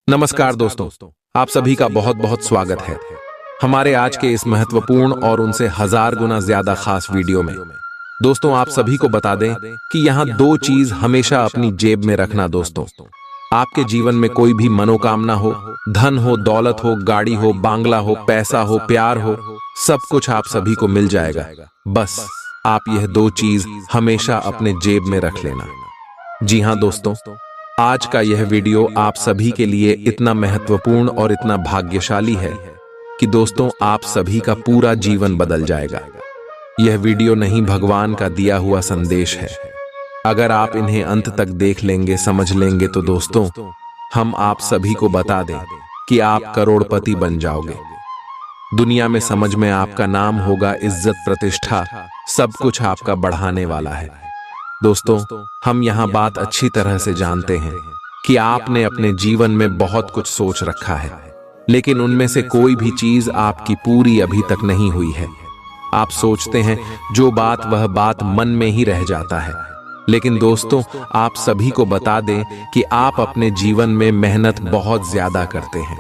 नमस्कार दोस्तों, आप सभी का बहुत बहुत स्वागत है हमारे आज के इस महत्वपूर्ण और उनसे 1000 गुना ज्यादा खास वीडियो में। दोस्तों, आप सभी को बता दें कि यहाँ दो चीज हमेशा अपनी जेब में रखना। दोस्तों, आपके जीवन में कोई भी मनोकामना हो, धन हो, दौलत हो, गाड़ी हो, बांग्ला हो, पैसा हो, प्यार हो, सब कुछ आप सभी को मिल जाएगा। बस आप यह दो चीज हमेशा अपने जेब में रख लेना। जी हाँ दोस्तों, आज का यह वीडियो आप सभी के लिए इतना महत्वपूर्ण और इतना भाग्यशाली है कि दोस्तों आप सभी का पूरा जीवन बदल जाएगा। यह वीडियो नहीं, भगवान का दिया हुआ संदेश है। अगर आप इन्हें अंत तक देख लेंगे, समझ लेंगे तो दोस्तों हम आप सभी को बता दें कि आप करोड़पति बन जाओगे। दुनिया में समझ में आपका नाम होगा, इज्जत प्रतिष्ठा सब कुछ आपका बढ़ाने वाला है। दोस्तों, हम यहाँ बात अच्छी तरह से जानते हैं कि आपने अपने जीवन में बहुत कुछ सोच रखा है, लेकिन उनमें से कोई भी चीज आपकी पूरी अभी तक नहीं हुई है। आप सोचते हैं जो बात वह बात मन में ही रह जाता है, लेकिन दोस्तों आप सभी को बता दें कि आप अपने जीवन में मेहनत बहुत ज्यादा करते हैं,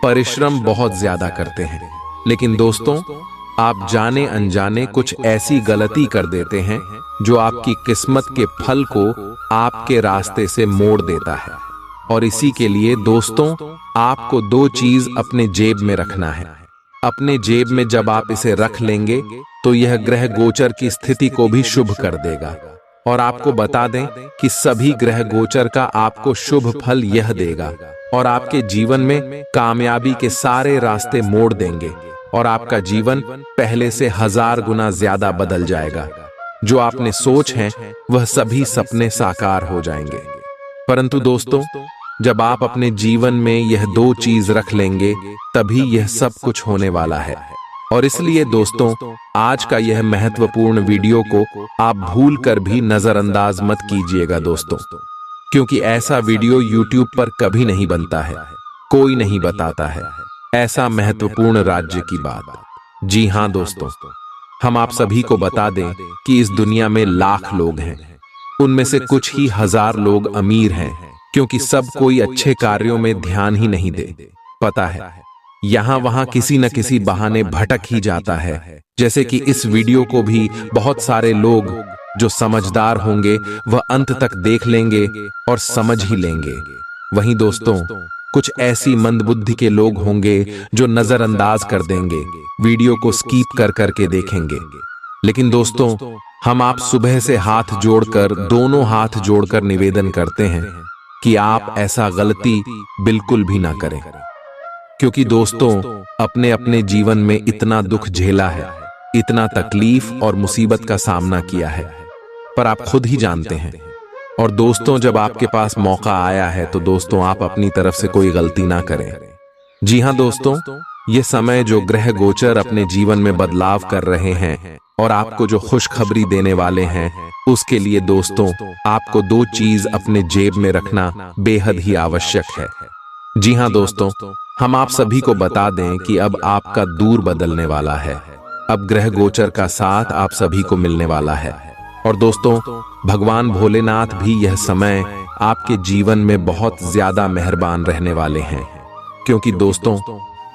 परिश्रम बहुत ज्यादा करते हैं, लेकिन दोस्तों आप जाने अनजाने कुछ ऐसी गलती कर देते हैं जो आपकी किस्मत के फल को आपके रास्ते से मोड़ देता है। और इसी के लिए दोस्तों आपको दो चीज अपने जेब में रखना है। अपने जेब में जब आप इसे रख लेंगे तो यह ग्रह गोचर की स्थिति को भी शुभ कर देगा। और आपको बता दें कि सभी ग्रह गोचर का आपको शुभ फल यह देगा और आपके जीवन में कामयाबी के सारे रास्ते मोड़ देंगे और आपका जीवन पहले से 1000 गुना ज्यादा बदल जाएगा। जो आपने सोच है वह सभी सपने साकार हो जाएंगे। परंतु दोस्तों जब आप अपने जीवन में यह दो चीज रख लेंगे तभी यह सब कुछ होने वाला है। और इसलिए दोस्तों आज का यह महत्वपूर्ण वीडियो को आप भूल कर भी नजरअंदाज मत कीजिएगा दोस्तों, क्योंकि ऐसा वीडियो YouTube पर कभी नहीं बनता है, कोई नहीं बताता है ऐसा महत्वपूर्ण राज्य की बात। जी हाँ दोस्तों, हम आप सभी को बता दें कि इस दुनिया में लाख लोग हैं, उनमें से कुछ ही 1000 लोग अमीर हैं, क्योंकि सब कोई अच्छे कार्यों में ध्यान ही नहीं दे। पता है यहाँ वहां किसी न किसी बहाने भटक ही जाता है। जैसे कि इस वीडियो को भी बहुत सारे लोग जो समझदार होंगे वह अंत तक देख लेंगे और समझ ही लेंगे। वहीं दोस्तों कुछ ऐसी मंदबुद्धि के लोग होंगे जो नजरअंदाज कर देंगे, वीडियो को स्किप कर करके देखेंगे। लेकिन दोस्तों हम आप सुबह से हाथ जोड़कर, दोनों हाथ जोड़कर निवेदन करते हैं कि आप ऐसा गलती बिल्कुल भी ना करें, क्योंकि दोस्तों अपने अपने जीवन में इतना दुख झेला है, इतना तकलीफ और मुसीबत का सामना किया है, पर आप खुद ही जानते हैं। और दोस्तों जब आपके पास मौका आया है तो दोस्तों आप अपनी तरफ से कोई गलती ना करें। जी हाँ दोस्तों, ये समय जो ग्रह गोचर अपने जीवन में बदलाव कर रहे हैं और आपको जो खुशखबरी देने वाले हैं, उसके लिए दोस्तों आपको दो चीज अपने जेब में रखना बेहद ही आवश्यक है। जी हाँ दोस्तों, हम आप सभी को बता दें कि अब आपका दूर बदलने वाला है। अब ग्रह गोचर का साथ आप सभी को मिलने वाला है। और दोस्तों भगवान भोलेनाथ भी यह समय आपके जीवन में बहुत ज्यादा मेहरबान रहने वाले हैं, क्योंकि दोस्तों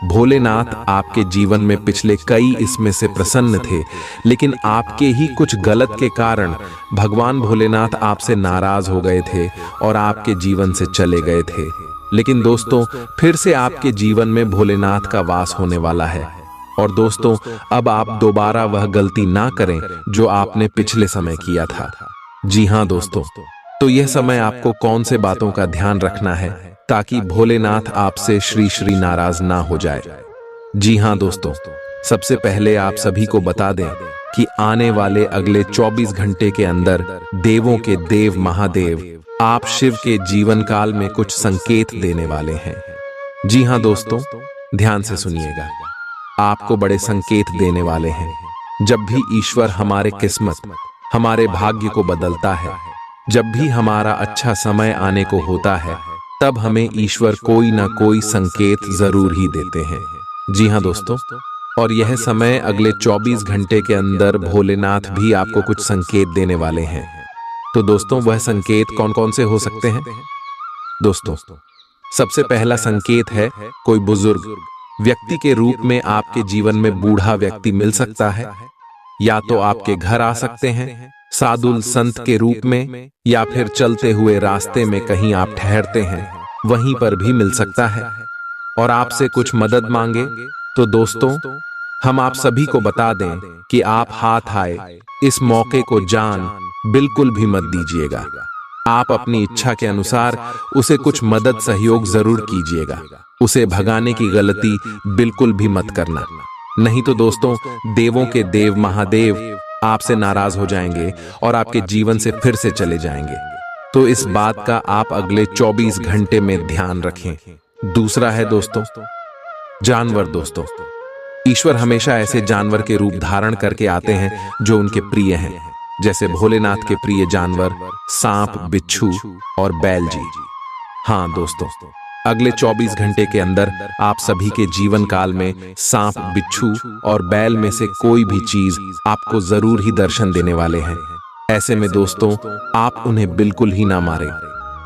भोलेनाथ आपके जीवन में पिछले कई इसमें से प्रसन्न थे, लेकिन आपके ही कुछ गलत के कारण भगवान भोलेनाथ आपसे नाराज हो गए थे और आपके जीवन से चले गए थे। लेकिन दोस्तों फिर से आपके जीवन में भोलेनाथ का वास होने वाला है। और दोस्तों अब आप दोबारा वह गलती ना करें जो आपने पिछले समय किया था। जी हाँ दोस्तों, तो यह समय आपको कौन से बातों का ध्यान रखना है ताकि भोलेनाथ आपसे श्री श्री नाराज ना हो जाए। जी हाँ दोस्तों, सबसे पहले आप सभी को बता दें कि आने वाले अगले 24 घंटे के अंदर देवों के देव महादेव आप शिव के जीवन काल में कुछ संकेत देने वाले हैं। जी हाँ दोस्तों, ध्यान से सुनिएगा, आपको बड़े संकेत देने वाले हैं। जब भी ईश्वर हमारे किस्मत, हमारे भाग्य को बदलता है, जब भी हमारा अच्छा समय आने को होता है, तब हमें ईश्वर कोई ना कोई संकेत जरूर ही देते हैं। जी हाँ दोस्तों, और यह समय अगले 24 घंटे के अंदर भोलेनाथ भी आपको कुछ संकेत देने वाले हैं। तो दोस्तों वह संकेत कौन कौन से हो सकते हैं? दोस्तों सबसे पहला संकेत है कोई बुजुर्ग व्यक्ति के रूप में आपके जीवन में बूढ़ा व्यक्ति मिल सकता है। या तो आपके घर आ सकते हैं साधु संत के रूप में, या फिर चलते हुए रास्ते में कहीं आप ठहरते हैं वहीं पर भी मिल सकता है और आपसे कुछ मदद मांगे। तो दोस्तों, हम आप सभी को बता दें कि आप हाथ आए इस मौके को जान बिल्कुल भी मत दीजिएगा। आप अपनी इच्छा के अनुसार उसे कुछ मदद सहयोग जरूर कीजिएगा। उसे भगाने की गलती बिल्कुल भी मत करना, नहीं तो दोस्तों देवों के देव महादेव आपसे नाराज हो जाएंगे और आपके जीवन से फिर से चले जाएंगे। तो इस बात का आप अगले 24 घंटे में ध्यान रखें। दूसरा है दोस्तों जानवर। दोस्तों, ईश्वर हमेशा ऐसे जानवर के रूप धारण करके आते हैं जो उनके प्रिय हैं, जैसे भोलेनाथ के प्रिय जानवर सांप, बिच्छू और बैल जी। हाँ दोस्तों, अगले 24 घंटे के अंदर आप सभी के जीवन काल में सांप, बिच्छू और बैल में से कोई भी चीज आपको जरूर ही दर्शन देने वाले हैं। ऐसे में दोस्तों आप उन्हें बिल्कुल ही ना मारें।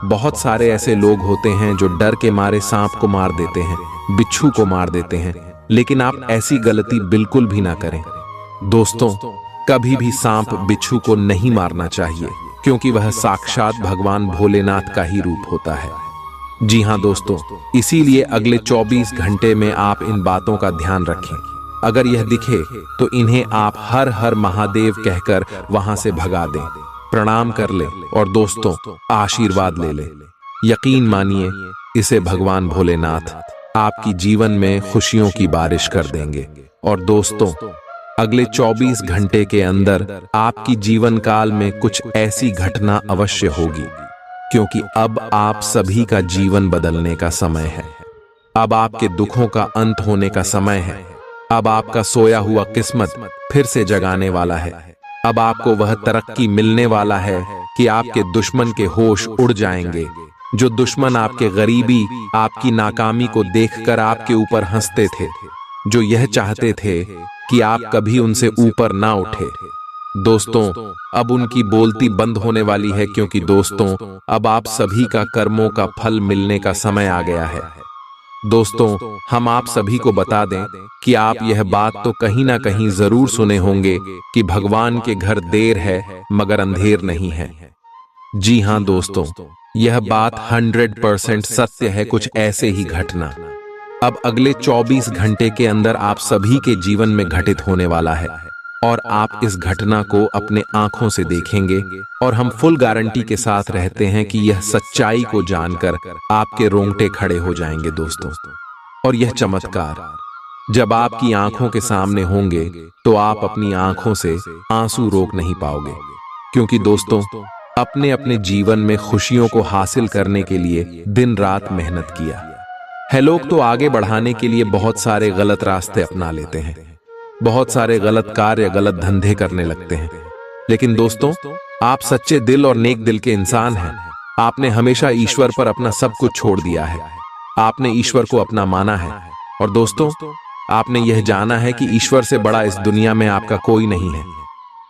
बहुत सारे ऐसे लोग होते हैं जो डर के मारे सांप को मार देते हैं, बिच्छू को मार देते हैं, लेकिन आप ऐसी गलती बिल्कुल भी ना करें। दोस्तों, कभी भी सांप, बिच्छू को नहीं मारना चाहिए, क्योंकि वह साक्षात भगवान भोलेनाथ का ही रूप होता है। जी हाँ दोस्तों, इसीलिए अगले 24 घंटे में आप इन बातों का ध्यान रखें। अगर यह दिखे तो इन्हें आप हर हर महादेव कहकर वहां से भगा दें, प्रणाम कर ले और दोस्तों आशीर्वाद ले ले। यकीन मानिए, इसे भगवान भोलेनाथ आपकी जीवन में खुशियों की बारिश कर देंगे। और दोस्तों, अगले 24 घंटे के अंदर आपकी जीवन काल में कुछ ऐसी घटना अवश्य होगी, क्योंकि अब आप सभी का जीवन बदलने का समय है। अब आपके दुखों का अंत होने का समय है। अब आपका सोया हुआ किस्मत फिर से जगाने वाला है। अब आपको वह तरक्की मिलने वाला है कि आपके दुश्मन के होश उड़ जाएंगे। जो दुश्मन आपके गरीबी, आपकी नाकामी को देखकर आपके ऊपर हंसते थे, जो यह चाहते थे कि आप कभी उनसे ऊपर ना उठे, दोस्तों अब उनकी बोलती बंद होने वाली है, क्योंकि दोस्तों अब आप सभी का कर्मों का फल मिलने का समय आ गया है। दोस्तों, हम आप सभी को बता दें कि आप यह बात तो कहीं ना कहीं जरूर सुने होंगे कि भगवान के घर देर है मगर अंधेर नहीं है। जी हाँ दोस्तों, यह बात 100% सत्य है। कुछ ऐसे ही घटना अब अगले 24 घंटे के अंदर आप सभी के जीवन में घटित होने वाला है, और आप इस घटना को अपने आंखों से देखेंगे। और हम फुल गारंटी के साथ रहते हैं कि यह सच्चाई को जानकर आपके रोंगटे खड़े हो जाएंगे दोस्तों। और यह चमत्कार जब आपकी आंखों के सामने होंगे तो आप अपनी आंखों से आंसू रोक नहीं पाओगे, क्योंकि दोस्तों अपने अपने जीवन में खुशियों को हासिल करने के लिए दिन रात मेहनत किया है। लोग तो आगे बढ़ाने के लिए बहुत सारे गलत रास्ते अपना लेते हैं, बहुत सारे गलत कार्य, गलत धंधे करने लगते हैं, लेकिन दोस्तों आप सच्चे दिल और नेक दिल के इंसान हैं। आपने हमेशा ईश्वर पर अपना सब कुछ छोड़ दिया है। आपने ईश्वर को अपना माना है, और दोस्तों आपने यह जाना है कि ईश्वर से बड़ा इस दुनिया में आपका कोई नहीं है।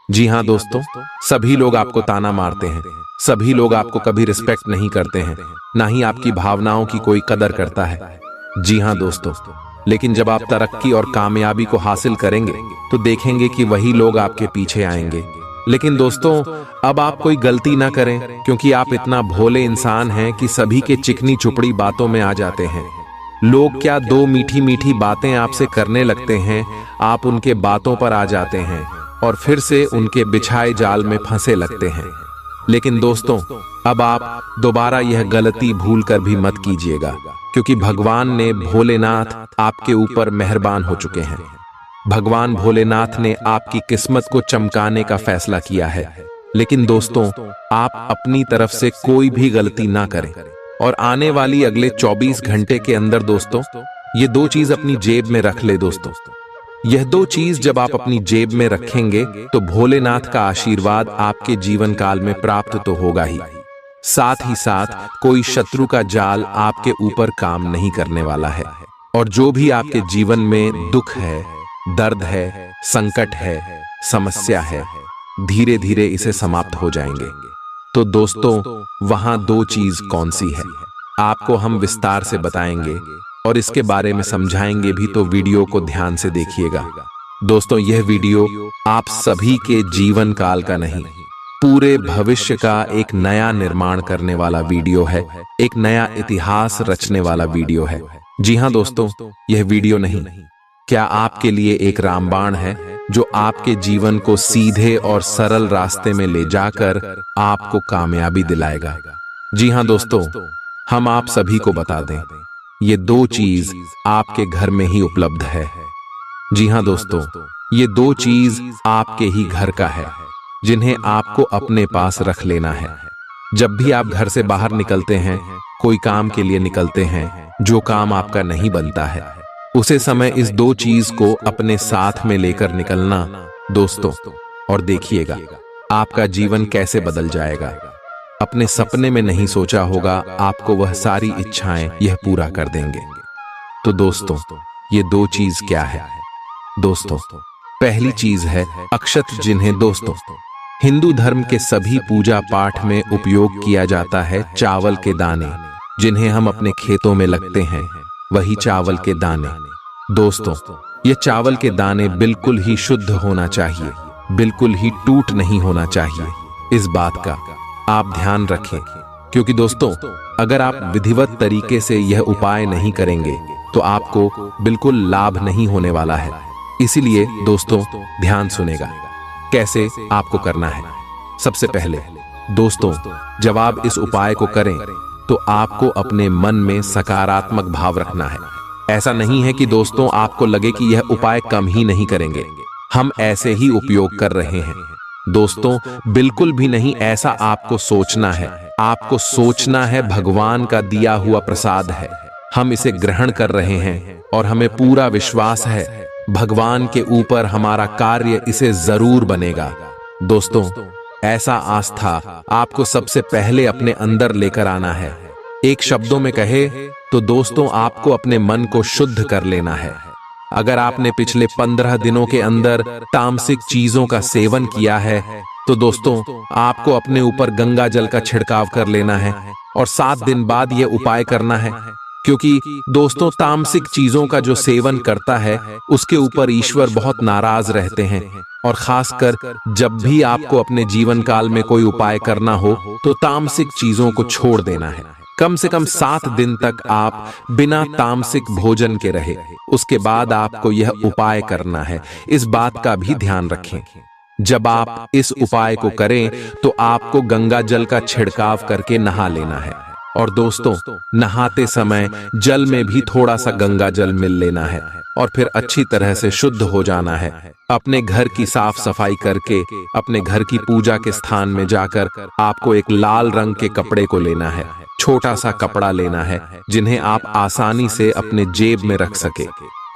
जी हाँ दोस्तों, सभी लोग आपको ताना मारते हैं, सभी लोग आपको कभी रिस्पेक्ट नहीं करते हैं, ना ही आपकी भावनाओं की कोई कदर करता है। जी हाँ दोस्तों, लेकिन जब आप तरक्की और कामयाबी को हासिल करेंगे तो देखेंगे कि वही लोग आपके पीछे आएंगे। लेकिन दोस्तों अब आप कोई गलती ना करें, क्योंकि आप इतना भोले इंसान हैं कि सभी के चिकनी चुपड़ी बातों में आ जाते हैं। लोग क्या दो मीठी मीठी बातें आपसे करने लगते हैं, आप उनके बातों पर आ जाते हैं और फिर से उनके बिछाए जाल में फंसे लगते हैं। लेकिन दोस्तों अब आप दोबारा यह गलती भूल कर भी मत कीजिएगा, क्योंकि भगवान ने भोलेनाथ आपके ऊपर मेहरबान हो चुके हैं। भगवान भोलेनाथ ने आपकी किस्मत को चमकाने का फैसला किया है। लेकिन दोस्तों आप अपनी तरफ से कोई भी गलती ना करें, और आने वाली अगले 24 घंटे के अंदर दोस्तों ये दो चीज अपनी जेब में रख ले। दोस्तों यह दो चीज जब आप अपनी जेब में रखेंगे तो भोलेनाथ का आशीर्वाद आपके जीवन काल में प्राप्त तो होगा ही, साथ ही साथ कोई शत्रु का जाल आपके ऊपर काम नहीं करने वाला है। और जो भी आपके जीवन में दुख है, दर्द है, संकट है, समस्या है, धीरे धीरे इसे समाप्त हो जाएंगे। तो दोस्तों वहां दो चीज कौन सी है? आपको हम विस्तार से बताएंगे और इसके बारे में समझाएंगे भी, तो वीडियो को ध्यान से देखिएगा। दोस्तों, यह वीडियो आप सभी के जीवन काल का नहीं, पूरे भविष्य का एक नया निर्माण करने वाला वीडियो है, एक नया इतिहास रचने वाला वीडियो है। जी हाँ दोस्तों, यह वीडियो नहीं, क्या आपके लिए एक रामबाण है जो आपके जीवन को सीधे और सरल रास्ते में ले जाकर आपको कामयाबी दिलाएगा। जी हाँ दोस्तों, हम आप सभी को बता दें, ये दो चीज आपके घर में ही उपलब्ध है। जी हाँ दोस्तों, ये दो चीज आपके ही घर का है, जिन्हें आपको अपने पास रख लेना है। जब भी आप घर से बाहर निकलते हैं, कोई काम के लिए निकलते हैं, जो काम आपका नहीं बनता है, उसे समय इस दो चीज को अपने साथ में लेकर निकलना दोस्तों, और देखिएगा आपका जीवन कैसे बदल जाएगा। अपने सपने में नहीं सोचा होगा, आपको वह सारी इच्छाएं यह पूरा कर देंगे। तो दोस्तों, ये दो चीज क्या है? दोस्तों, पहली चीज है अक्षत, जिन्हें दोस्तों हिंदू धर्म के सभी पूजा पाठ में उपयोग किया जाता है। चावल के दाने, जिन्हें हम अपने खेतों में लगते हैं, वही चावल के दाने। दोस्तों, ये चावल के दाने बिल्कुल ही शुद्ध होना चाहिए, बिल्कुल ही टूट नहीं होना चाहिए। इस बात का आप ध्यान रखें, क्योंकि दोस्तों, अगर आप विधिवत तरीके से यह उपाय नहीं करेंगे तो आपको बिल्कुल लाभ नहीं होने वाला है। इसीलिए दोस्तों, ध्यान सुनेगा कैसे आपको करना है। सबसे पहले दोस्तों, जब आप इस उपाय को करें तो आपको अपने मन में सकारात्मक भाव रखना है। ऐसा नहीं है कि दोस्तों आपको लगे कि यह उपाय कम ही नहीं करेंगे, हम ऐसे ही उपयोग कर रहे हैं। दोस्तों, बिल्कुल भी नहीं, ऐसा आपको सोचना है। आपको सोचना है भगवान का दिया हुआ प्रसाद है, हम इसे ग्रहण कर रहे हैं और हमें पूरा विश्वास है भगवान के ऊपर, हमारा कार्य इसे जरूर बनेगा। दोस्तों, ऐसा आस्था आपको सबसे पहले अपने अंदर लेकर आना है। एक शब्दों में कहे तो दोस्तों, आपको अपने मन को शुद्ध कर लेना है। अगर आपने पिछले 15 दिनों के अंदर तामसिक चीजों का सेवन किया है तो दोस्तों, आपको अपने ऊपर गंगा जल का छिड़काव कर लेना है और 7 दिन बाद यह उपाय करना है। क्योंकि दोस्तों, तामसिक चीजों का जो सेवन करता है उसके ऊपर ईश्वर बहुत नाराज रहते हैं। और खासकर जब भी आपको अपने जीवन काल में कोई उपाय करना हो तो तामसिक चीजों को छोड़ देना है। कम से कम 7 दिन तक आप बिना तामसिक भोजन के रहे, उसके बाद आपको यह उपाय करना है। इस बात का भी ध्यान रखें, जब आप इस उपाय को करें तो आपको गंगा जल का छिड़काव करके नहा लेना है। और दोस्तों, नहाते समय जल में भी थोड़ा सा गंगा जल मिल लेना है और फिर अच्छी तरह से शुद्ध हो जाना है। अपने घर की साफ सफाई करके अपने घर की पूजा के स्थान में जाकर आपको एक लाल रंग के कपड़े को लेना है, छोटा सा कपड़ा लेना है, जिन्हें आप आसानी से अपने जेब में रख सके।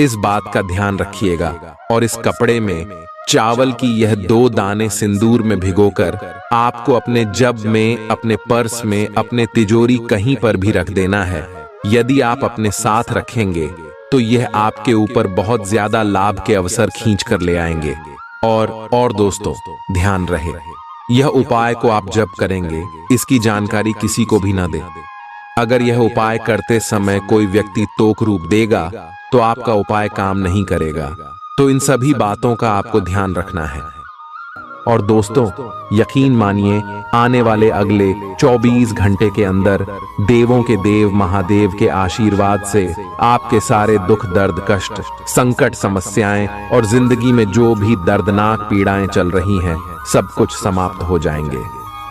इस बात का ध्यान रखिएगा। और इस कपड़े में चावल की यह 2 दाने सिंदूर में भिगोकर आपको अपने जब में, अपने पर्स में, अपने तिजोरी कहीं पर भी रख देना है। यदि आप अपने साथ रखेंगे तो यह आपके ऊपर बहुत ज्यादा लाभ के अवसर खींच कर ले आएंगे। और दोस्तों, ध्यान रहे, यह उपाय को आप जब करेंगे इसकी जानकारी किसी को भी ना दें। अगर यह उपाय करते समय कोई व्यक्ति तोक रूप देगा तो आपका उपाय काम नहीं करेगा। तो इन सभी बातों का आपको ध्यान रखना है। और दोस्तों, यकीन मानिए, आने वाले अगले 24 घंटे के अंदर देवों के देव महादेव के आशीर्वाद से आपके सारे दुख, दर्द, कष्ट, संकट, समस्याएं और जिंदगी में जो भी दर्दनाक पीड़ाएं चल रही हैं, सब कुछ समाप्त हो जाएंगे।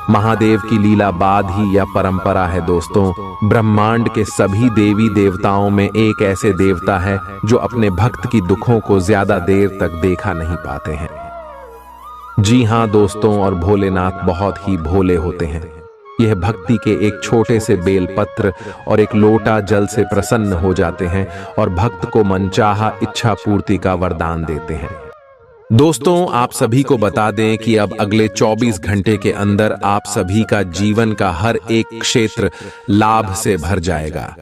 महादेव की लीला बाद ही यह परंपरा है दोस्तों। ब्रह्मांड के सभी देवी देवताओं में एक ऐसे देवता है जो अपने भक्त की दुखों को ज्यादा देर तक देखा नहीं पाते हैं। जी हाँ दोस्तों, और भोलेनाथ बहुत ही भोले होते हैं। यह भक्ति के एक छोटे से बेलपत्र और एक लोटा जल से प्रसन्न हो जाते हैं और भक्त को मनचाहा इच्छा पूर्ति का वरदान देते हैं। दोस्तों, आप सभी को बता दें कि अब अगले 24 घंटे के अंदर आप सभी का जीवन का हर एक क्षेत्र लाभ से भर जाएगा।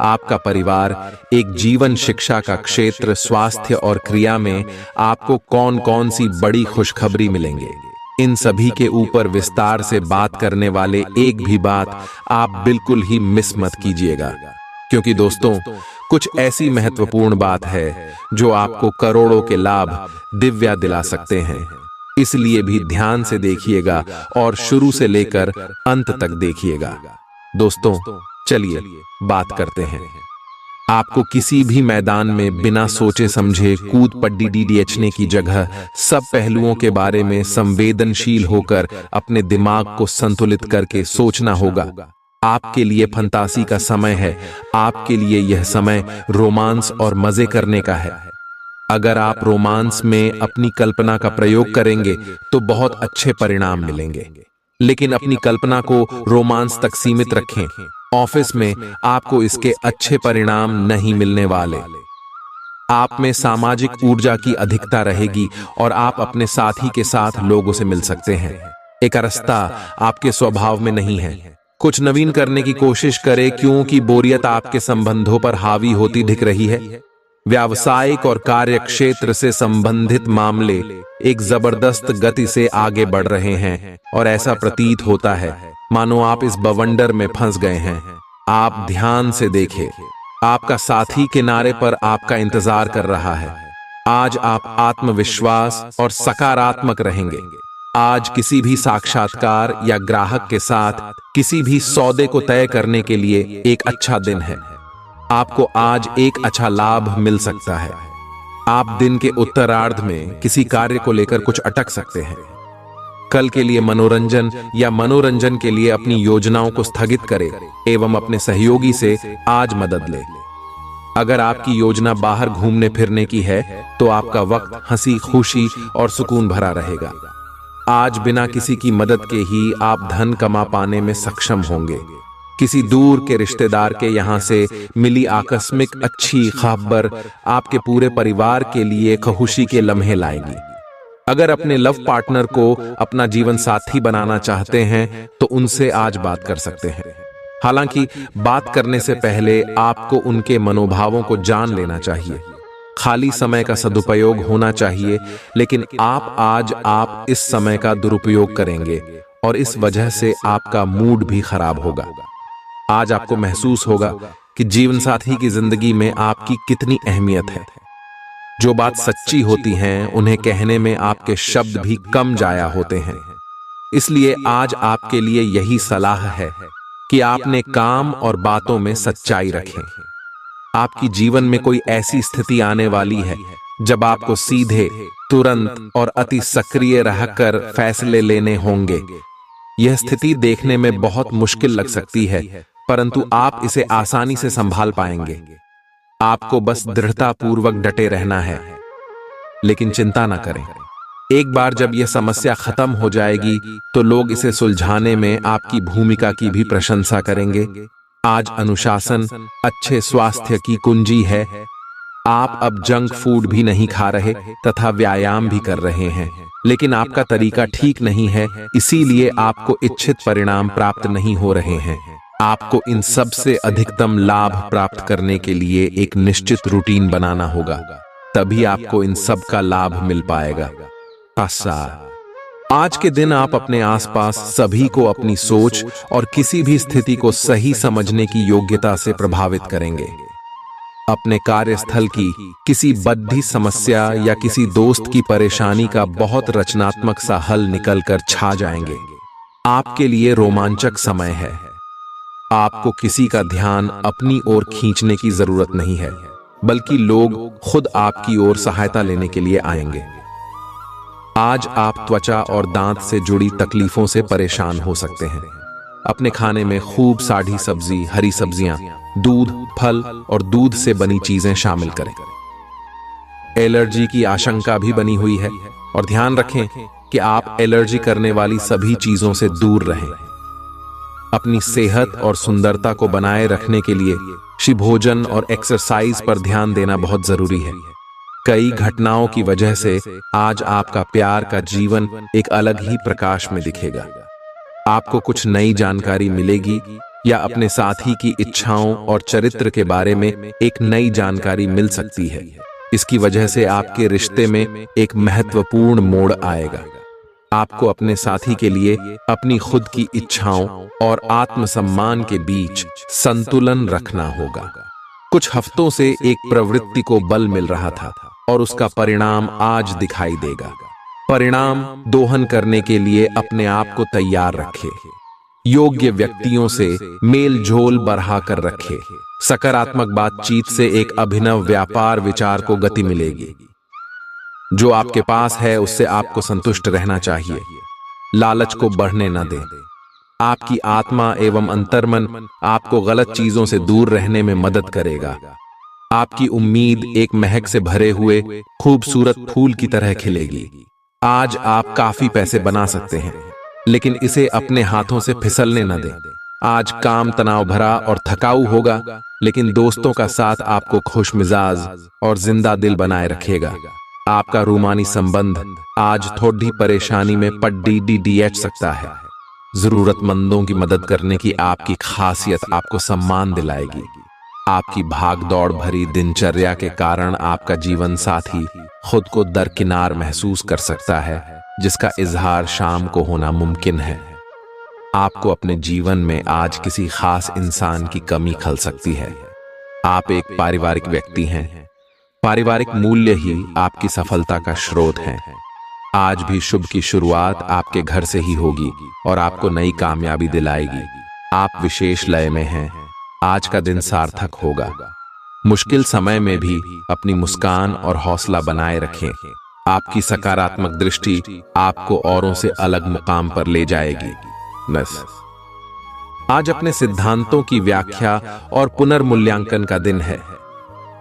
आपका परिवार, एक जीवन शिक्षा का क्षेत्र, स्वास्थ्य और क्रिया में आपको कौन कौन सी बड़ी खुशखबरी मिलेंगे, इन सभी के ऊपर विस्तार से बात करने वाले एक भी बात आप बिल्कुल ही मिस मत कीजिएगा, क्योंकि दोस्तों कुछ ऐसी महत्वपूर्ण बात है जो आपको करोड़ों के लाभ दिव्या दिला सकते हैं। इसलिए भी ध्यान से देखिएगा और शुरू से लेकर अंत तक देखिएगा। दोस्तों चलिए बात करते हैं। आपको किसी भी मैदान में बिना सोचे समझे कूद पड्डी डीडीएचने की जगह सब पहलुओं के बारे में संवेदनशील होकर अपने दिमाग को संतुलित करके सोचना होगा। आपके लिए फंतासी का समय है। आपके लिए यह समय रोमांस और मजे करने का है। अगर आप रोमांस में अपनी कल्पना का प्रयोग करेंगे तो बहुत अच्छे परिणाम मिलेंगे, लेकिन अपनी कल्पना को रोमांस तक सीमित रखें। ऑफिस में आपको इसके अच्छे परिणाम नहीं मिलने वाले। आप में सामाजिक ऊर्जा की अधिकता रहेगी और आप अपने साथी के साथ लोगों से मिल सकते हैं। एकरसता आपके स्वभाव में नहीं है। कुछ नवीन करने की कोशिश करें, क्योंकि बोरियत आपके संबंधों पर हावी होती दिख रही है। व्यावसायिक और कार्य क्षेत्र से संबंधित मामले एक जबरदस्त गति से आगे बढ़ रहे हैं और ऐसा प्रतीत होता है मानो आप इस बवंडर में फंस गए हैं। आप ध्यान से देखें, आपका साथी किनारे पर आपका इंतजार कर रहा है। आज आप आत्मविश्वास और सकारात्मक रहेंगे। आज किसी भी साक्षात्कार या ग्राहक के साथ किसी भी सौदे को तय करने के लिए एक अच्छा दिन है। आपको आज एक अच्छा लाभ मिल सकता है। आप दिन के उत्तरार्ध में किसी कार्य को लेकर कुछ अटक सकते हैं। कल के लिए मनोरंजन या मनोरंजन के लिए अपनी योजनाओं को स्थगित करें एवं अपने सहयोगी से आज मदद लें। अगर आपकी योजना बाहर घूमने फिरने की है तो आपका वक्त हंसी खुशी और सुकून भरा रहेगा। आज बिना किसी की मदद के ही आप धन कमा पाने में सक्षम होंगे। किसी दूर के रिश्तेदार के यहाँ से मिली आकस्मिक अच्छी खबर आपके पूरे परिवार के लिए खुशी के लम्हे लाएगी। अगर अपने लव पार्टनर को अपना जीवन साथी बनाना चाहते हैं तो उनसे आज बात कर सकते हैं। हालांकि बात करने से पहले आपको उनके मनोभावों को जान लेना चाहिए। खाली समय का सदुपयोग होना चाहिए, लेकिन आप इस समय का दुरुपयोग करेंगे और इस वजह से आपका मूड भी खराब होगा। आज आपको महसूस होगा कि जीवन साथी की जिंदगी में आपकी कितनी अहमियत है। जो बात सच्ची होती हैं उन्हें कहने में आपके शब्द भी कम जाया होते हैं। इसलिए आज आपके लिए यही सलाह है कि आपने काम और बातों में सच्चाई रखें। आपकी जीवन में कोई ऐसी स्थिति आने वाली है जब आपको सीधे, तुरंत और अति सक्रिय रहकर फैसले लेने होंगे। यह स्थिति देखने में बहुत मुश्किल लग सकती है, परंतु आप इसे आसानी से संभाल पाएंगे। आपको बस दृढ़ता पूर्वक डटे रहना है, लेकिन चिंता न करें। एक बार जब यह समस्या खत्म हो जाएगी तो लोग इसे सुलझाने में आपकी भूमिका की भी प्रशंसा करेंगे। आज अनुशासन अच्छे स्वास्थ्य की कुंजी है। आप अब जंक फूड भी नहीं खा रहे तथा व्यायाम भी कर रहे हैं, लेकिन आपका तरीका ठीक नहीं है, इसीलिए आपको इच्छित परिणाम प्राप्त नहीं हो रहे हैं। आपको इन सब से अधिकतम लाभ प्राप्त करने के लिए एक निश्चित रूटीन बनाना होगा, तभी आपको इन सब का लाभ मिल पाएगा। आज के दिन आप अपने आसपास सभी को अपनी सोच और किसी भी स्थिति को सही समझने की योग्यता से प्रभावित करेंगे। अपने कार्यस्थल की किसी बद्धी समस्या या किसी दोस्त की परेशानी का बहुत रचनात्मक सा हल निकलकर छा जाएंगे। आपके लिए रोमांचक समय है। आपको किसी का ध्यान अपनी ओर खींचने की जरूरत नहीं है, बल्कि लोग खुद आपकी ओर सहायता लेने के लिए आएंगे। आज आप त्वचा और दांत से जुड़ी तकलीफों से परेशान हो सकते हैं। अपने खाने में खूब साड़ी सब्जी, हरी सब्जियां, दूध, फल और दूध से बनी चीजें शामिल करें। एलर्जी की आशंका भी बनी हुई है और ध्यान रखें कि आप एलर्जी करने वाली सभी चीजों से दूर रहें। अपनी सेहत और सुंदरता को बनाए रखने के लिए शिभोजन और एक्सरसाइज पर ध्यान देना बहुत जरूरी है। कई घटनाओं की वजह से आज आपका प्यार का जीवन एक अलग ही प्रकाश में दिखेगा। आपको कुछ नई जानकारी मिलेगी या अपने साथी की इच्छाओं और चरित्र के बारे में एक नई जानकारी मिल सकती है। इसकी वजह से आपके रिश्ते में एक महत्वपूर्ण मोड़ आएगा। आपको अपने साथी के लिए अपनी खुद की इच्छाओं और आत्मसम्मान के बीच संतुलन रखना होगा। कुछ हफ्तों से एक प्रवृत्ति को बल मिल रहा था और उसका परिणाम आज दिखाई देगा। परिणाम दोहन करने के लिए अपने आप को तैयार रखें। योग्य व्यक्तियों से मेल झोल बढ़ा कर रखें। सकारात्मक बातचीत से एक अभिनव व्यापार विचार को गति मिलेगी। जो आपके पास है उससे आपको संतुष्ट रहना चाहिए। लालच को बढ़ने न दें। आपकी आत्मा एवं अंतर्मन आपको गलत चीजों से दूर रहने में मदद करेगा। आपकी उम्मीद एक महक से भरे हुए खूबसूरत फूल की तरह खिलेगी। आज आप काफी पैसे बना सकते हैं, लेकिन इसे अपने हाथों से फिसलने न दें। आज काम तनाव भरा और थकाऊ होगा, लेकिन दोस्तों का साथ आपको खुश मिजाज और जिंदा दिल बनाए रखेगा। आपका रूमानी संबंध आज थोड़ी परेशानी में पड़ सकता है। जरूरतमंदों की मदद करने की आपकी खासियत आपको सम्मान दिलाएगी। आपकी भाग दौड़ भरी दिनचर्या के कारण आपका जीवन साथी खुद को दरकिनार महसूस कर सकता है, जिसका इजहार शाम को होना मुमकिन है। आपको अपने जीवन में आज किसी खास इंसान की कमी खल सकती है। आप एक पारिवारिक व्यक्ति हैं। पारिवारिक मूल्य ही आपकी सफलता का स्रोत है। आज भी शुभ की शुरुआत आपके घर से ही होगी और आपको नई कामयाबी दिलाएगी। आप विशेष लय में हैं। आज का दिन सार्थक होगा। मुश्किल समय में भी अपनी मुस्कान और हौसला बनाए रखें। आपकी सकारात्मक दृष्टि आपको औरों से अलग मुकाम पर ले जाएगी। आज अपने सिद्धांतों की व्याख्या और पुनर्मूल्यांकन का दिन है।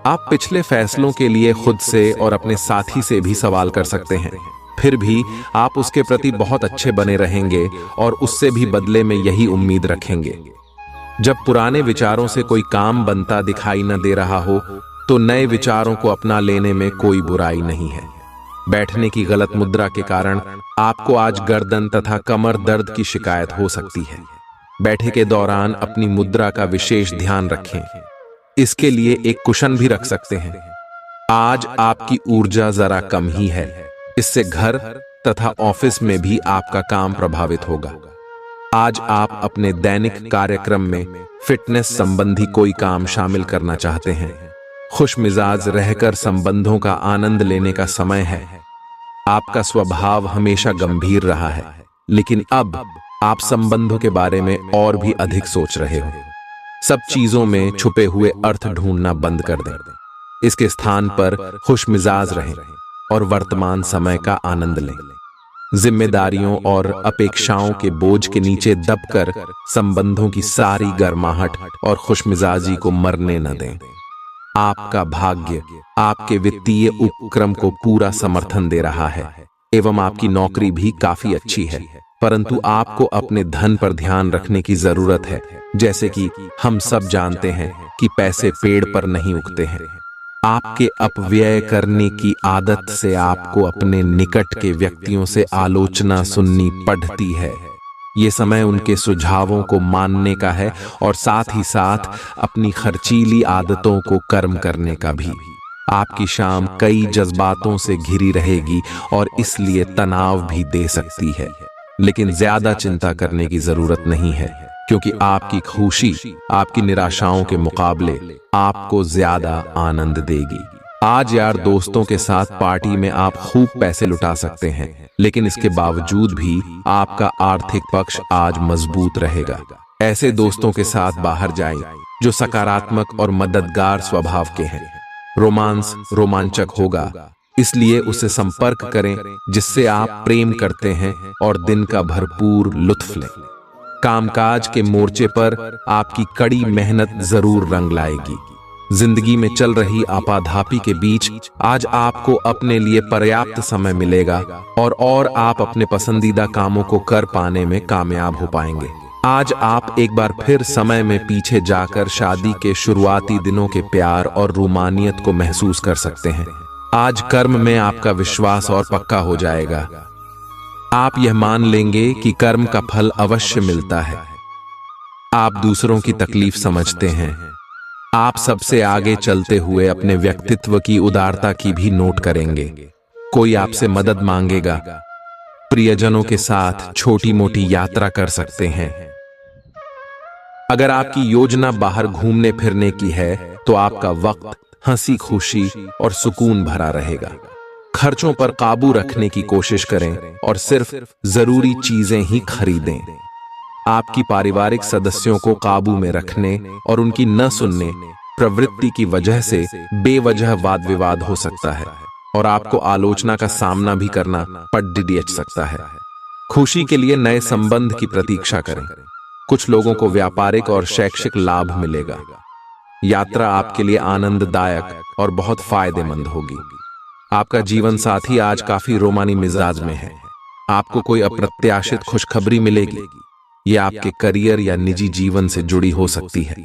आप पिछले फैसलों के लिए खुद से और अपने साथी से भी सवाल कर सकते हैं। फिर भी आप उसके प्रति बहुत अच्छे बने रहेंगे और उससे भी बदले में यही उम्मीद रखेंगे। जब पुराने विचारों से कोई काम बनता दिखाई न दे रहा हो, तो नए विचारों को अपना लेने में कोई बुराई नहीं है। बैठने की गलत मुद्रा के कारण आपको आज गर्दन तथा कमर दर्द की शिकायत हो सकती है। बैठे के दौरान अपनी मुद्रा का विशेष ध्यान रखें। इसके लिए एक कुशन भी रख सकते हैं। आज आपकी ऊर्जा जरा कम ही है। इससे घर तथा ऑफिस में भी आपका काम प्रभावित होगा। आज आप अपने दैनिक कार्यक्रम में फिटनेस संबंधी कोई काम शामिल करना चाहते हैं। खुश मिजाज रहकर संबंधों का आनंद लेने का समय है। आपका स्वभाव हमेशा गंभीर रहा है, लेकिन अब आप संबंधों के बारे में और भी अधिक सोच रहे हो। सब चीजों में छुपे हुए अर्थ ढूंढना बंद कर दें। इसके स्थान पर खुश मिजाज रहें और वर्तमान समय का आनंद लें। जिम्मेदारियों और अपेक्षाओं के बोझ के नीचे दबकर संबंधों की सारी गर्माहट और खुशमिजाजी को मरने न दें। आपका भाग्य आपके वित्तीय उपक्रम को पूरा समर्थन दे रहा है एवं आपकी नौकरी भी काफी अच्छी है, परंतु आपको अपने धन पर ध्यान रखने की जरूरत है। जैसे कि हम सब जानते हैं कि पैसे पेड़ पर नहीं उगते हैं। आपके अपव्यय करने की आदत से आपको अपने निकट के व्यक्तियों से आलोचना सुननी पड़ती है। ये समय उनके सुझावों को मानने का है और साथ ही साथ अपनी खर्चीली आदतों को कर्म करने का भी। आपकी शाम कई जज्बातों से घिरी रहेगी और इसलिए तनाव भी दे सकती है, लेकिन ज्यादा चिंता करने की जरूरत नहीं है, क्योंकि आपकी खुशी आपकी निराशाओं के मुकाबले आपको ज्यादा आनंद देगी। आज यार दोस्तों के साथ पार्टी में आप खूब पैसे लुटा सकते हैं, लेकिन इसके बावजूद भी आपका आर्थिक पक्ष आज मजबूत रहेगा। ऐसे दोस्तों के साथ बाहर जाएं जो सकारात्मक और मददगार स्वभाव के हैं। रोमांस रोमांचक होगा, इसलिए उससे संपर्क करें जिससे आप प्रेम करते हैं और दिन का भरपूर लुत्फ लें। कामकाज के मोर्चे पर आपकी कड़ी मेहनत जरूर रंग लाएगी। जिंदगी में चल रही आपाधापी के बीच आज आपको अपने लिए पर्याप्त समय मिलेगा और आप अपने पसंदीदा कामों को कर पाने में कामयाब हो पाएंगे। आज आप एक बार फिर समय में पीछे जाकर शादी के शुरुआती दिनों के प्यार और रूमानियत को महसूस कर सकते हैं। आज कर्म में आपका विश्वास और पक्का हो जाएगा। आप यह मान लेंगे कि कर्म का फल अवश्य मिलता है। आप दूसरों की तकलीफ समझते हैं। आप सबसे आगे चलते हुए अपने व्यक्तित्व की उदारता की भी नोट करेंगे। कोई आपसे मदद मांगेगा प्रियजनों के साथ छोटी मोटी यात्रा कर सकते हैं। अगर आपकी योजना बाहर घूमने फिरने की है तो आपका वक्त हंसी खुशी और सुकून भरा रहेगा। खर्चों पर काबू रखने की कोशिश करें और सिर्फ जरूरी चीजें ही खरीदें। आपकी पारिवारिक सदस्यों को काबू में रखने और उनकी न सुनने प्रवृत्ति की वजह से बेवजह वाद विवाद हो सकता है और आपको आलोचना का सामना भी करना पड़ सकता है। खुशी के लिए नए संबंध की प्रतीक्षा करें। कुछ लोगों को व्यापारिक और शैक्षिक लाभ मिलेगा। यात्रा आपके लिए आनंददायक और बहुत फायदेमंद होगी। आपका जीवन साथी आज काफी रोमानी मिजाज में है। आपको कोई अप्रत्याशित खुशखबरी मिलेगी। ये आपके करियर या निजी जीवन से जुड़ी हो सकती है,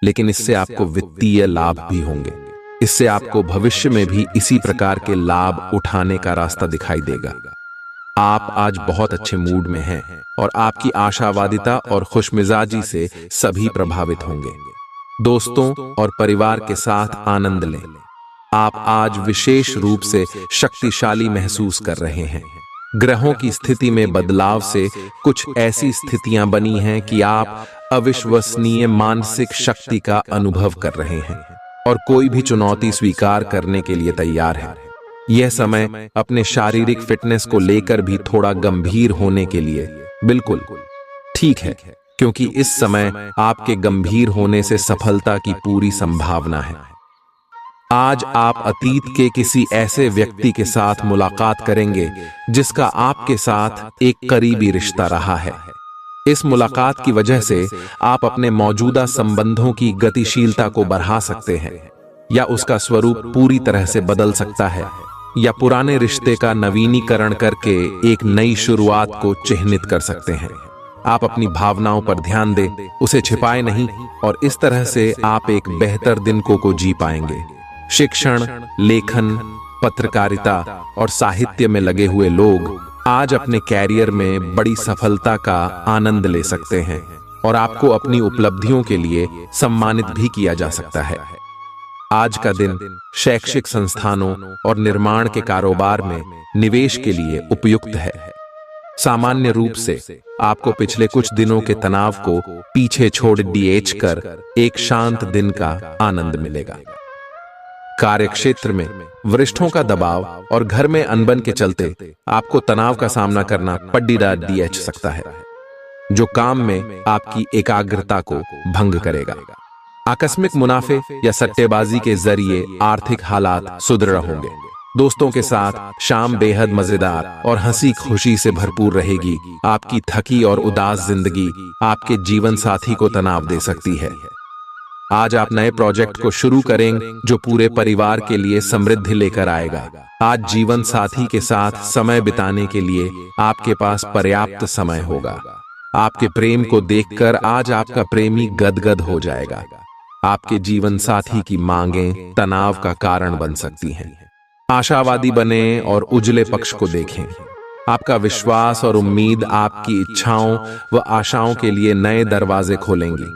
लेकिन इससे आपको वित्तीय लाभ भी होंगे। इससे आपको भविष्य में भी इसी प्रकार के लाभ उठाने का रास्ता दिखाई देगा। आप आज बहुत अच्छे मूड में हैं और आपकी आशावादिता और खुशमिजाजी से सभी प्रभावित होंगे। दोस्तों और परिवार के साथ आनंद लें। आप आज विशेष रूप से शक्तिशाली महसूस कर रहे हैं। ग्रहों की स्थिति में बदलाव से कुछ ऐसी स्थितियां बनी हैं कि आप अविश्वसनीय मानसिक शक्ति का अनुभव कर रहे हैं और कोई भी चुनौती स्वीकार करने के लिए तैयार है। यह समय अपने शारीरिक फिटनेस को लेकर भी थोड़ा गंभीर होने के लिए बिल्कुल ठीक है, क्योंकि इस समय आपके गंभीर होने से सफलता की पूरी संभावना है। आज आप अतीत के किसी ऐसे व्यक्ति के साथ मुलाकात करेंगे जिसका आपके साथ एक करीबी रिश्ता रहा है। इस मुलाकात की वजह से आप अपने मौजूदा संबंधों की गतिशीलता को बढ़ा सकते हैं, या उसका स्वरूप पूरी तरह से बदल सकता है, या पुराने रिश्ते का नवीनीकरण करके एक नई शुरुआत को चिह्नित कर सकते हैं। आप अपनी भावनाओं पर ध्यान दें, उसे छिपाए नहीं, और इस तरह से आप एक बेहतर दिन को जी पाएंगे। शिक्षण, लेखन, पत्रकारिता और साहित्य में लगे हुए लोग आज अपने कैरियर में बड़ी सफलता का आनंद ले सकते हैं और आपको अपनी उपलब्धियों के लिए सम्मानित भी किया जा सकता है। आज का दिन शैक्षिक संस्थानों और निर्माण के कारोबार में निवेश के लिए उपयुक्त है। सामान्य रूप से आपको पिछले कुछ दिनों के तनाव को पीछे छोड़ कर एक शांत दिन का आनंद मिलेगा। कार्यक्षेत्र में वरिष्ठों का दबाव और घर में अनबन के चलते आपको तनाव का सामना करना पड़ सकता है, जो काम में आपकी एकाग्रता को भंग करेगा। आकस्मिक मुनाफे या सट्टेबाजी के जरिए आर्थिक हालात सुदृढ़ होंगे। दोस्तों के साथ शाम बेहद मजेदार और हंसी खुशी से भरपूर रहेगी। आपकी थकी और उदास जिंदगी आपके जीवन साथी को तनाव दे सकती है। आज आप नए प्रोजेक्ट को शुरू करें जो पूरे परिवार के लिए समृद्धि लेकर आएगा। आज जीवन साथी के साथ समय बिताने के लिए आपके पास पर्याप्त समय होगा। आपके प्रेम को देखकर आज आपका प्रेमी गदगद हो जाएगा। आपके जीवन साथी की मांगें तनाव का कारण बन सकती हैं। आशावादी बने और उजले पक्ष को देखें। आपका विश्वास और उम्मीद आपकी इच्छाओं व आशाओं के लिए नए दरवाजे खोलेंगी।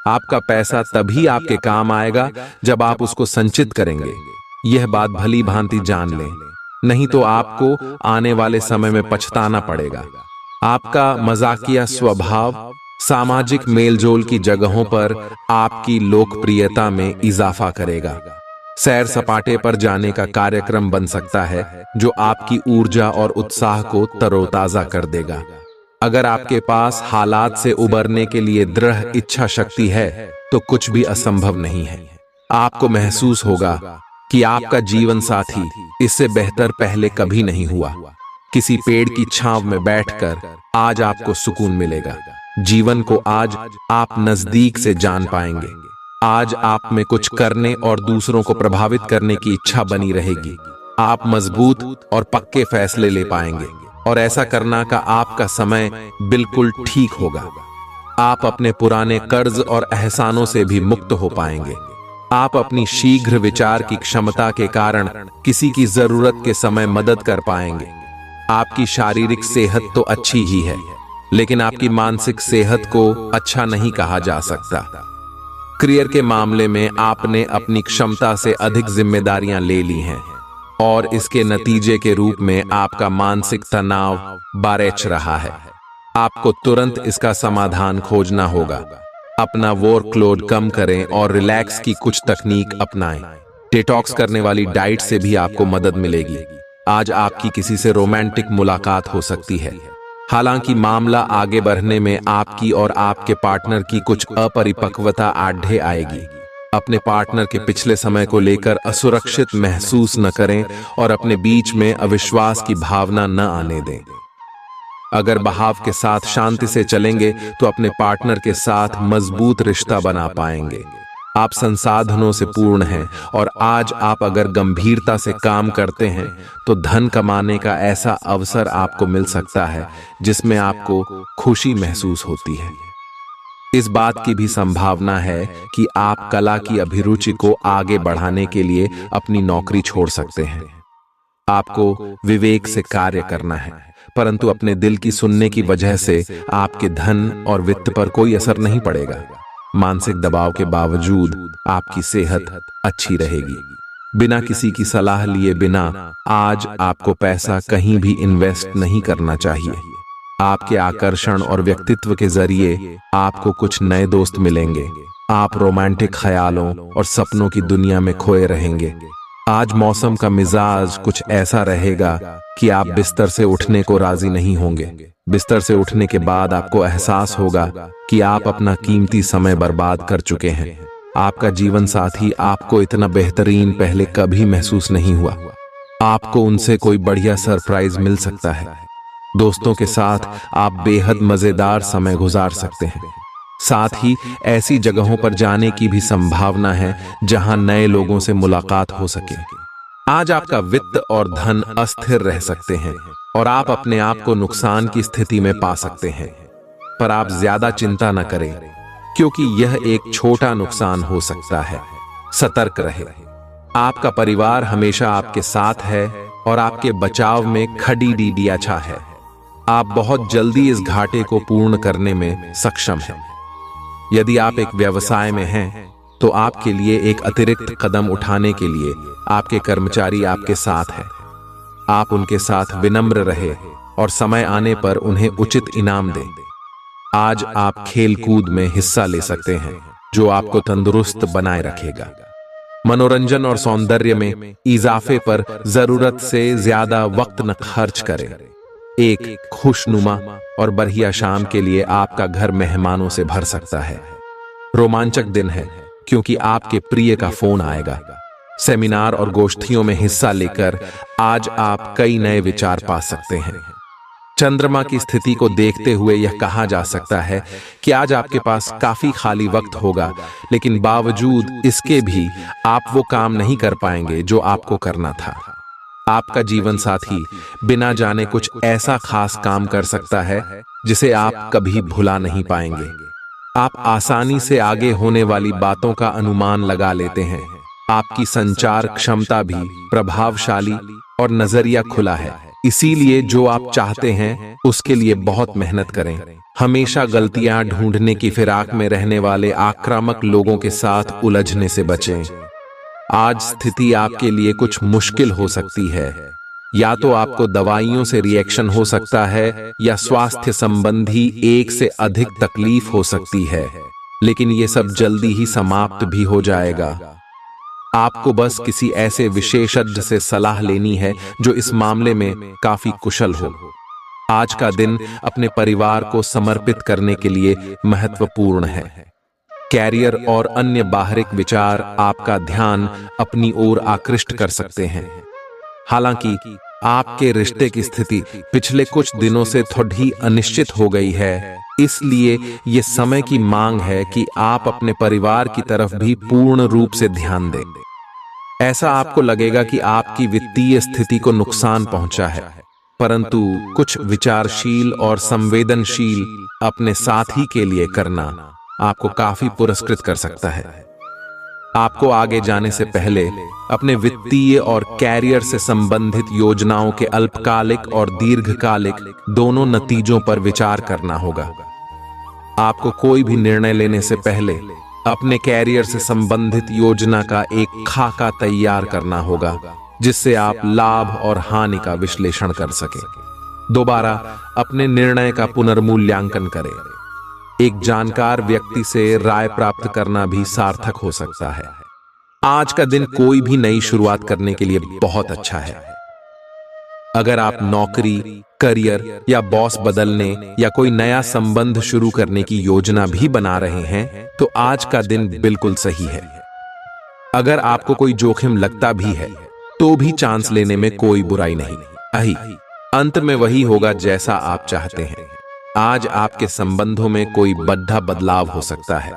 आपका पैसा तभी आपके काम आएगा जब आप उसको संचित करेंगे। यह बात भली भांति जान लें, नहीं तो आपको आने वाले समय में पछताना पड़ेगा। आपका मजाकिया स्वभाव सामाजिक मेलजोल की जगहों पर आपकी लोकप्रियता में इजाफा करेगा। सैर सपाटे पर जाने का कार्यक्रम बन सकता है जो आपकी ऊर्जा और उत्साह को तरोताजा कर देगा। अगर आपके पास हालात से उबरने के लिए दृढ़ इच्छा शक्ति है तो कुछ भी असंभव नहीं है। आपको महसूस होगा कि आपका जीवन साथी इससे बेहतर पहले कभी नहीं हुआ। किसी पेड़ की छांव में बैठकर आज आपको सुकून मिलेगा। जीवन को आज आप नजदीक से जान पाएंगे। आज आप में कुछ करने और दूसरों को प्रभावित करने की इच्छा बनी रहेगी। आप मजबूत और पक्के फैसले ले पाएंगे और ऐसा करना का आपका समय बिल्कुल ठीक होगा। आप अपने पुराने कर्ज और एहसानों से भी मुक्त हो पाएंगे। आप अपनी शीघ्र विचार की क्षमता के कारण किसी की जरूरत के समय मदद कर पाएंगे। आपकी शारीरिक सेहत तो अच्छी ही है, लेकिन आपकी मानसिक सेहत को अच्छा नहीं कहा जा सकता। करियर के मामले में आपने अपनी क्षमता से अधिक जिम्मेदारियां ले ली हैं। और इसके नतीजे के रूप में आपका मानसिक तनाव बढ़ रहा है। आपको तुरंत इसका समाधान खोजना होगा। अपना वर्कलोड कम करें और रिलैक्स की कुछ तकनीक अपनाएं। डिटॉक्स करने वाली डाइट से भी आपको मदद मिलेगी। आज आपकी किसी से रोमांटिक मुलाकात हो सकती है। हालांकि मामला आगे बढ़ने में आपकी और आपके पार्टनर की कुछ अपरिपक्वता आढ़े आएगी। अपने पार्टनर के पिछले समय को लेकर असुरक्षित महसूस न करें और अपने बीच में अविश्वास की भावना न आने दें। अगर बहाव के साथ शांति से चलेंगे तो अपने पार्टनर के साथ मजबूत रिश्ता बना पाएंगे। आप संसाधनों से पूर्ण हैं और आज आप अगर गंभीरता से काम करते हैं तो धन कमाने का ऐसा अवसर आपको मिल सकता है जिसमें आपको खुशी महसूस होती है। इस बात की भी संभावना है कि आप कला की अभिरुचि को आगे बढ़ाने के लिए अपनी नौकरी छोड़ सकते हैं। आपको विवेक से कार्य करना है, परंतु अपने दिल की सुनने की वजह से आपके धन और वित्त पर कोई असर नहीं पड़ेगा। मानसिक दबाव के बावजूद आपकी सेहत अच्छी रहेगी। बिना किसी की सलाह लिए बिना आज आपको पैसा कहीं भी इन्वेस्ट नहीं करना चाहिए। आपके आकर्षण और व्यक्तित्व के जरिए आपको कुछ नए दोस्त मिलेंगे। आप रोमांटिक ख्यालों और सपनों की दुनिया में खोए रहेंगे। आज मौसम का मिजाज कुछ ऐसा रहेगा कि आप बिस्तर से उठने को राजी नहीं होंगे। बिस्तर से उठने के बाद आपको एहसास होगा कि आप अपना कीमती समय बर्बाद कर चुके हैं। आपका जीवन साथी आपको इतना बेहतरीन पहले कभी महसूस नहीं हुआ। आपको उनसे कोई बढ़िया सरप्राइज मिल सकता है। दोस्तों के साथ आप बेहद मजेदार समय गुजार सकते हैं। साथ ही ऐसी जगहों पर जाने की भी संभावना है जहां नए लोगों से मुलाकात हो सके। आज आपका वित्त और धन अस्थिर रह सकते हैं और आप अपने आप को नुकसान की स्थिति में पा सकते हैं, पर आप ज्यादा चिंता न करें क्योंकि यह एक छोटा नुकसान हो सकता है। सतर्क रहे। आपका परिवार हमेशा आपके साथ है और आपके बचाव में खड़ी डीडियाछा है। आप बहुत जल्दी इस घाटे को पूर्ण करने में सक्षम हैं। यदि आप एक व्यवसाय में हैं तो आपके लिए एक अतिरिक्त कदम उठाने के लिए आपके कर्मचारी आपके साथ हैं। आप उनके साथ विनम्र रहे और समय आने पर उन्हें उचित इनाम दें। आज आप खेल कूद में हिस्सा ले सकते हैं जो आपको तंदुरुस्त बनाए रखेगा। मनोरंजन और सौंदर्य में इजाफे पर जरूरत से ज्यादा वक्त न खर्च करें। एक खुशनुमा और बढ़िया शाम के लिए आपका घर मेहमानों से भर सकता है। रोमांचक दिन है क्योंकि आपके प्रिय का फोन आएगा। सेमिनार और गोष्ठियों में हिस्सा लेकर आज आप कई नए विचार पा सकते हैं। चंद्रमा की स्थिति को देखते हुए यह कहा जा सकता है कि आज आपके पास काफी खाली वक्त होगा, लेकिन बावजूद इसके भी आप वो काम नहीं कर पाएंगे जो आपको करना था। आपका जीवन साथी बिना जाने कुछ ऐसा खास काम कर सकता है जिसे आप कभी भुला नहीं पाएंगे। आप आसानी से आगे होने वाली बातों का अनुमान लगा लेते हैं। आपकी संचार क्षमता भी प्रभावशाली और नजरिया खुला है, इसीलिए जो आप चाहते हैं उसके लिए बहुत मेहनत करें। हमेशा गलतियां ढूंढने की फिराक में रहने वाले आक्रामक लोगों के साथ उलझने से बचें। आज स्थिति आपके लिए कुछ मुश्किल हो सकती है। या तो आपको दवाइयों से रिएक्शन हो सकता है या स्वास्थ्य संबंधी एक से अधिक तकलीफ हो सकती है, लेकिन ये सब जल्दी ही समाप्त भी हो जाएगा। आपको बस किसी ऐसे विशेषज्ञ से सलाह लेनी है जो इस मामले में काफी कुशल हो। आज का दिन अपने परिवार को समर्पित करने के लिए महत्वपूर्ण है। कैरियर और अन्य बाहरिक विचार आपका ध्यान अपनी ओर आकृष्ट कर सकते हैं। हालांकि आपके रिश्ते की स्थिति पिछले कुछ दिनों से थोड़ी अनिश्चित हो गई है, इसलिए ये समय की मांग है कि आप अपने परिवार की तरफ भी पूर्ण रूप से ध्यान दें। ऐसा आपको लगेगा कि आपकी वित्तीय स्थिति को नुकसान पहुंचा है, परंतु कुछ विचारशील और संवेदनशील अपने साथी के लिए करना आपको काफी पुरस्कृत कर सकता है। आपको आगे जाने से पहले अपने वित्तीय और कैरियर से संबंधित योजनाओं के अल्पकालिक और दीर्घकालिक दोनों नतीजों पर विचार करना होगा। आपको कोई भी निर्णय लेने से पहले अपने कैरियर से संबंधित योजना का एक खाका तैयार करना होगा। जिससे आप लाभ और हानि का विश्लेषण कर सकें। दोबारा अपने निर्णय का पुनर्मूल्यांकन करें। एक जानकार व्यक्ति से राय प्राप्त करना भी सार्थक हो सकता है। आज का दिन कोई भी नई शुरुआत करने के लिए बहुत अच्छा है। अगर आप नौकरी, करियर या बॉस बदलने या कोई नया संबंध शुरू करने की योजना भी बना रहे हैं तो आज का दिन बिल्कुल सही है। अगर आपको कोई जोखिम लगता भी है तो भी चांस लेने में कोई बुराई नहीं। अंत में वही होगा जैसा आप चाहते हैं। आज आपके संबंधों में कोई बड़ा बदलाव हो सकता है।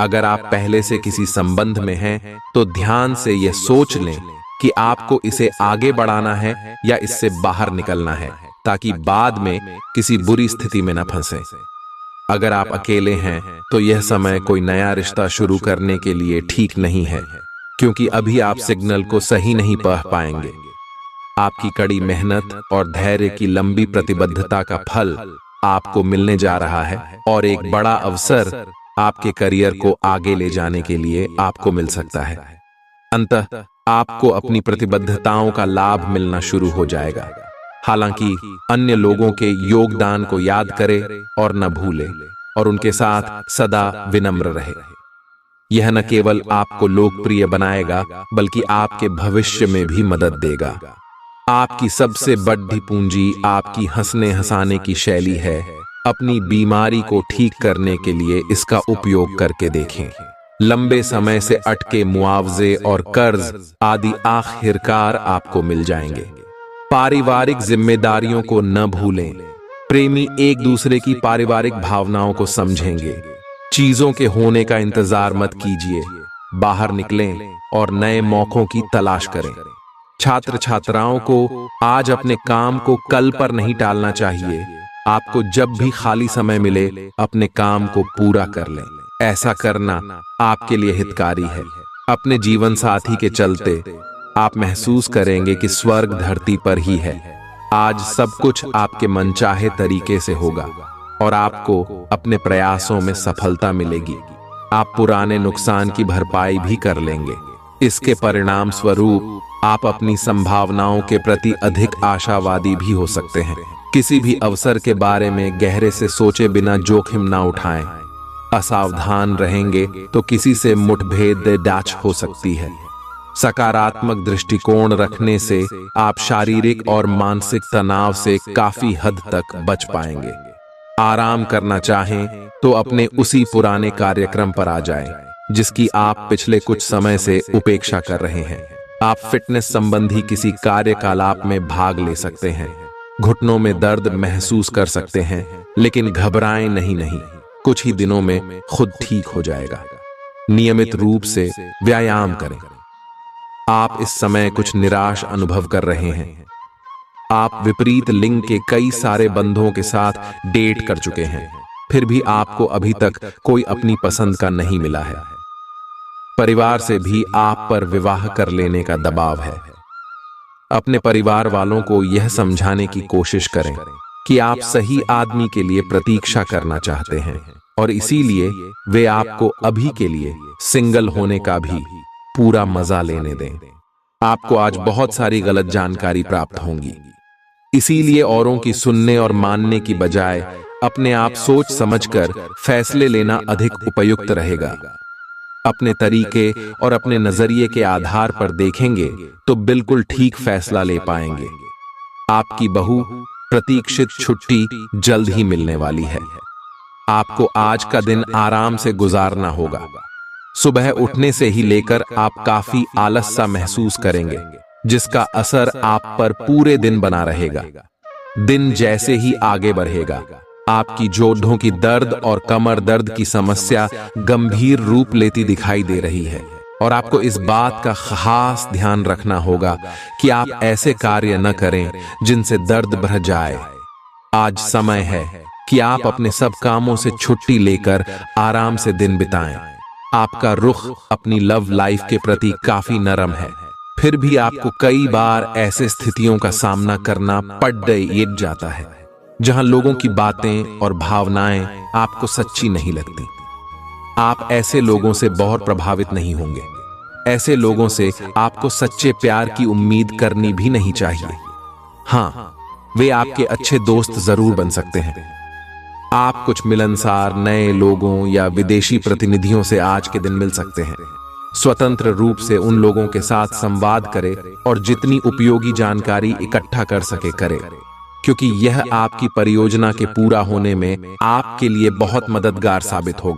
अगर आप पहले से किसी संबंध में हैं तो ध्यान से यह सोच लें कि आपको इसे आगे बढ़ाना है या इससे बाहर निकलना है, ताकि बाद में किसी बुरी स्थिति में न फंसे। अगर आप अकेले हैं तो यह समय कोई नया रिश्ता शुरू करने के लिए ठीक नहीं है, क्योंकि अभी आप सिग्नल को सही नहीं पढ़ पाएंगे। आपकी कड़ी मेहनत और धैर्य की लंबी प्रतिबद्धता का फल आपको मिलने जा रहा है और एक बड़ा अवसर आपके करियर को आगे ले जाने के लिए आपको मिल सकता है। अंततः आपको अपनी प्रतिबद्धताओं का लाभ मिलना शुरू हो जाएगा। हालांकि अन्य लोगों के योगदान को याद करें और न भूलें और उनके साथ सदा विनम्र रहे। यह न केवल आपको लोकप्रिय बनाएगा बल्कि आपके भविष्य में भी मदद देगा। आपकी सबसे बड़ी पूंजी आपकी हंसने हंसाने की शैली है। अपनी बीमारी को ठीक करने के लिए इसका उपयोग करके देखें। लंबे समय से अटके मुआवजे और कर्ज आदि आखिरकार आपको मिल जाएंगे। पारिवारिक जिम्मेदारियों को न भूलें। प्रेमी एक दूसरे की पारिवारिक भावनाओं को समझेंगे। चीजों के होने का इंतजार मत कीजिए, बाहर निकलें और नए मौकों की तलाश करें। छात्र छात्राओं को आज अपने काम को कल पर नहीं टालना चाहिए। आपको जब भी खाली समय मिले अपने काम को पूरा कर लें। ऐसा करना आपके लिए हितकारी है। अपने जीवन साथी के चलते आप महसूस करेंगे कि स्वर्ग धरती पर ही है। आज सब कुछ आपके मनचाहे तरीके से होगा और आपको अपने प्रयासों में सफलता मिलेगी। आप पुराने नुकसान की भरपाई भी कर लेंगे। इसके परिणाम स्वरूप आप अपनी संभावनाओं के प्रति अधिक आशावादी भी हो सकते हैं। किसी भी अवसर के बारे में गहरे से सोचे बिना जोखिम ना उठाएं। असावधान रहेंगे तो किसी से मुठभेड़ डाच हो सकती है। सकारात्मक दृष्टिकोण रखने से आप शारीरिक और मानसिक तनाव से काफी हद तक बच पाएंगे। आराम करना चाहें तो अपने उसी पुराने कार्यक्रम पर आ जाएं, जिसकी आप पिछले कुछ समय से उपेक्षा कर रहे हैं। आप फिटनेस संबंधी किसी कार्यकलाप में भाग ले सकते हैं। घुटनों में दर्द महसूस कर सकते हैं, लेकिन घबराएं नहीं, कुछ ही दिनों में खुद ठीक हो जाएगा। नियमित रूप से व्यायाम करें। आप इस समय कुछ निराश अनुभव कर रहे हैं। आप विपरीत लिंग के कई सारे बंधुओं के साथ डेट कर चुके हैं, फिर भी आपको अभी तक कोई अपनी पसंद का नहीं मिला है। परिवार से भी आप पर विवाह कर लेने का दबाव है। अपने परिवार वालों को यह समझाने की कोशिश करें कि आप सही आदमी के लिए प्रतीक्षा करना चाहते हैं और इसीलिए वे आपको अभी के लिए सिंगल होने का भी पूरा मजा लेने दें। आपको आज बहुत सारी गलत जानकारी प्राप्त होंगी, इसीलिए औरों की सुनने और मानने की बजाय अपने आप सोच समझकर फैसले लेना अधिक उपयुक्त रहेगा। अपने तरीके और अपने नजरिए के आधार पर देखेंगे तो बिल्कुल ठीक फैसला ले पाएंगे। आपकी बहु प्रतीक्षित छुट्टी जल्द ही मिलने वाली है। आपको आज का दिन आराम से गुजारना होगा। सुबह उठने से ही लेकर आप काफी आलस सा महसूस करेंगे, जिसका असर आप पर पूरे दिन बना रहेगा। दिन जैसे ही आगे बढ़ेगा, आपकी जोड़ों की दर्द और कमर दर्द की समस्या गंभीर रूप लेती दिखाई दे रही है और आपको इस बात का खास ध्यान रखना होगा कि आप ऐसे कार्य न करें जिनसे दर्द बढ़ जाए। आज समय है कि आप अपने सब कामों से छुट्टी लेकर आराम से दिन बिताएं। आपका रुख अपनी लव लाइफ के प्रति काफी नरम है, फिर भी आपको कई बार ऐसे स्थितियों का सामना करना पड़ जाता है जहां लोगों की बातें और भावनाएं आपको सच्ची नहीं लगती। आप ऐसे लोगों से बहुत प्रभावित नहीं होंगे। ऐसे लोगों से आपको सच्चे प्यार की उम्मीद करनी भी नहीं चाहिए। हाँ, वे आपके अच्छे दोस्त जरूर बन सकते हैं। आप कुछ मिलनसार नए लोगों या विदेशी प्रतिनिधियों से आज के दिन मिल सकते हैं। स्वतंत्र रूप से उन लोगों के साथ संवाद करें और जितनी उपयोगी जानकारी इकट्ठा कर सके करें, क्योंकि यह आपकी परियोजना के पूरा होने में आपके लिए बहुत मददगार साबित होगा।